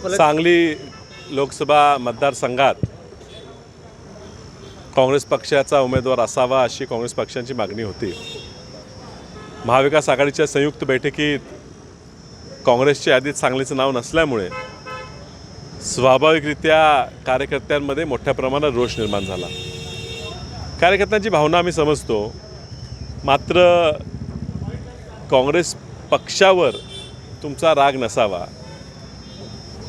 सांगली लोकसभा मतदारसंघात काँग्रेस पक्षाचा उमेदवार असावा अशी काँग्रेस पक्षाची मागणी होती। महाविकास आघाडीच्या संयुक्त बैठकीत काँग्रेसच्या यादीत सांगलीचं नाव नसल्यामुळे स्वाभाविकरित्या कार्यकर्त्यांमध्ये मोठ्या प्रमाणात रोष निर्माण झाला। कार्यकर्त्यांची भावना आम्ही समजतो, मात्र काँग्रेस पक्षावर तुमचा राग नसावा।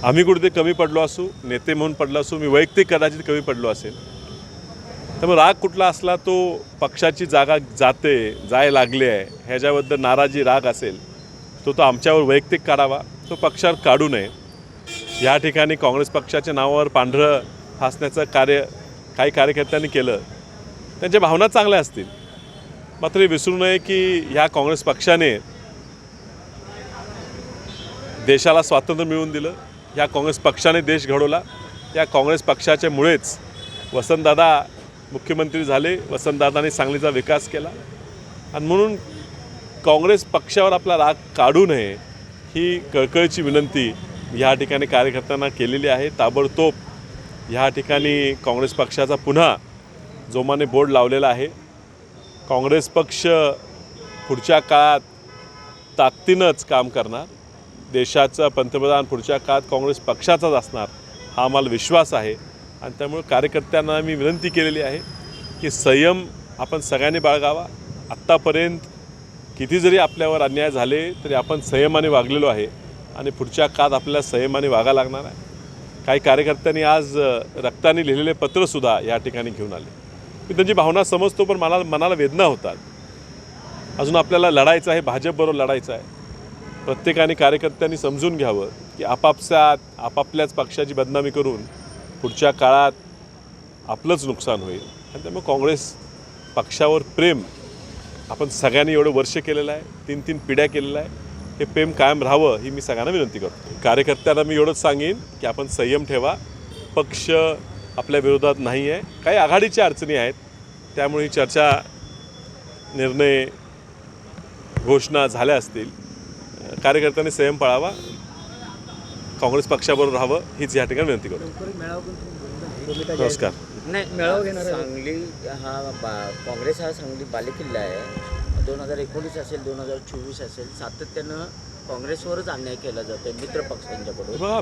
आम्ही कुठे कमी पडलो असू, नेते म्हणून पडलो असू, मी वैयक्तिक कदाचित कमी पडलो असेल, त्यामुळे राग कुठला असला तो पक्षाची जागा जाय लागले आहे ह्याच्याबद्दल नाराजी राग असेल तो आमच्यावर वैयक्तिक काढावा, तो पक्षावर काढू नये। या ठिकाणी काँग्रेस पक्षाच्या नावावर पांढरं फासण्याचं कार्य काही कार्यकर्त्यांनी केलं, त्यांच्या भावना चांगल्या असतील, मात्र हे विसरू नये की ह्या काँग्रेस पक्षाने देशाला स्वातंत्र्य मिळवून दिलं, या काँग्रेस पक्षाने देश घडवला, या काँग्रेस पक्षाच्यामुळेच वसंतदादा मुख्यमंत्री झाले, वसंतदादांनी सांगलीचा विकास केला। आणि म्हणून काँग्रेस पक्षावर आपला राग काढू नये ही कळकळीची विनंती या ठिकाणी कार्यकर्त्यांना केलेली आहे। ताबडतोब ह्या ठिकाणी काँग्रेस पक्षाचा पुन्हा जोमाने बोर्ड लावलेला आहे। काँग्रेस पक्ष पुढच्या काळात ताकदीनंच काम करणार, देशाचा पंतप्रधान पुढच्या काळात काँग्रेस पक्षाचाच असणार हा आम्हाला विश्वास आहे। आणि त्यामुळे कार्यकर्त्यांना मी विनंती केलेली आहे की संयम आपण सगळ्यांनी बाळगावा। आत्तापर्यंत किती जरी आपल्यावर अन्याय झाले तरी आपण संयमाने वागलेलो आहे आणि पुढच्या काळात आपल्याला संयमाने वागायला लागणार आहे। काही कार्यकर्त्यांनी आज रक्ताने लिहिलेले पत्रसुद्धा या ठिकाणी घेऊन आले। मी त्यांची भावना समजतो, पण मनाला वेदना होतात। अजून आपल्याला लढायचं आहे, भाजपबरोबर लढायचं आहे। प्रत्येकाने कार्यकर्त्यांनी समजून घ्यावं की आपापल्याच पक्षाची बदनामी करून पुढच्या काळात आपलंच नुकसान होईल। आणि त्यामुळे काँग्रेस पक्षावर प्रेम आपण सगळ्यांनी एवढं वर्ष केलेलं आहे, 3 पिढ्या केलेलं आहे, हे प्रेम कायम राहावं ही मी सगळ्यांना विनंती करतो। कार्यकर्त्यांना मी एवढंच सांगेन की आपण संयम ठेवा, पक्ष आपल्या विरोधात नाही आहे, काही आघाडीच्या अडचणी आहेत, त्यामुळे ही चर्चा निर्णय घोषणा झाल्या असतील। कार्यकर्त्यांनी संयम पाळावा, काँग्रेस पक्षाबरोबर राहावं हीच या ठिकाणी विनंती करतो। नमस्कार। सांगली काँग्रेस हा सांगली बालेकिल्ला आहे। 2019 असेल, 2024 असेल, सातत्यानं काँग्रेसवरच अन्याय केला जातोय मित्र पक्षांच्याकडून। बघा,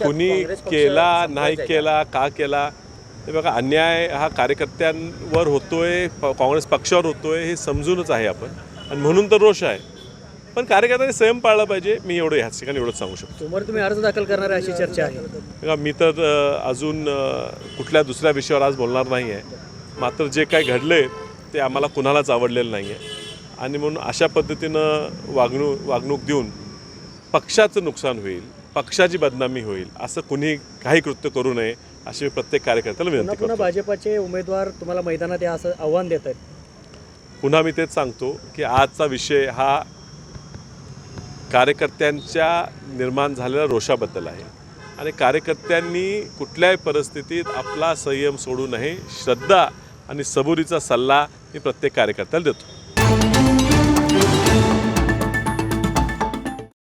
कुणी केला नाही केला का केला हे बघा, अन्याय हा कार्यकर्त्यांवर होतोय, काँग्रेस पक्षावर होतोय हे समजूनच आहे आपण, आणि म्हणून तर रोष आहे। पण कार्यकर्त्यांनी संयम पाळला पाहिजे, मी एवढं ह्याच ठिकाणी एवढंच सांगू शकतो। समोर तुम्ही अर्ज दाखल करणार अशी चर्चा आहे। बघा, मी तर अजून कुठल्या दुसऱ्या विषयावर आज बोलणार नाही आहे, मात्र जे काही घडले ते आम्हाला कुणालाच आवडलेलं नाही आहे, आणि म्हणून अशा पद्धतीनं वागणूक देऊन पक्षाचं नुकसान होईल, पक्षाची बदनामी होईल, असं कुणी काही कृत्य करू नये अशी मी प्रत्येक कार्यकर्त्याला विनंती करतो। भाजपाचे उमेदवार तुम्हाला मैदानात या असं आव्हान देत आहेत। पुन्हा मी तेच सांगतो की आजचा विषय हा कार्यकर्त्यांच्या निर्माण झालेल्या रोषाबद्दल आहे, आणि कार्यकर्त्यांनी कुठल्याही परिस्थितीत आपला संयम सोडू नये, श्रद्धा आणि सबुरीचा सल्ला मी प्रत्येक कार्यकर्त्याला देतो।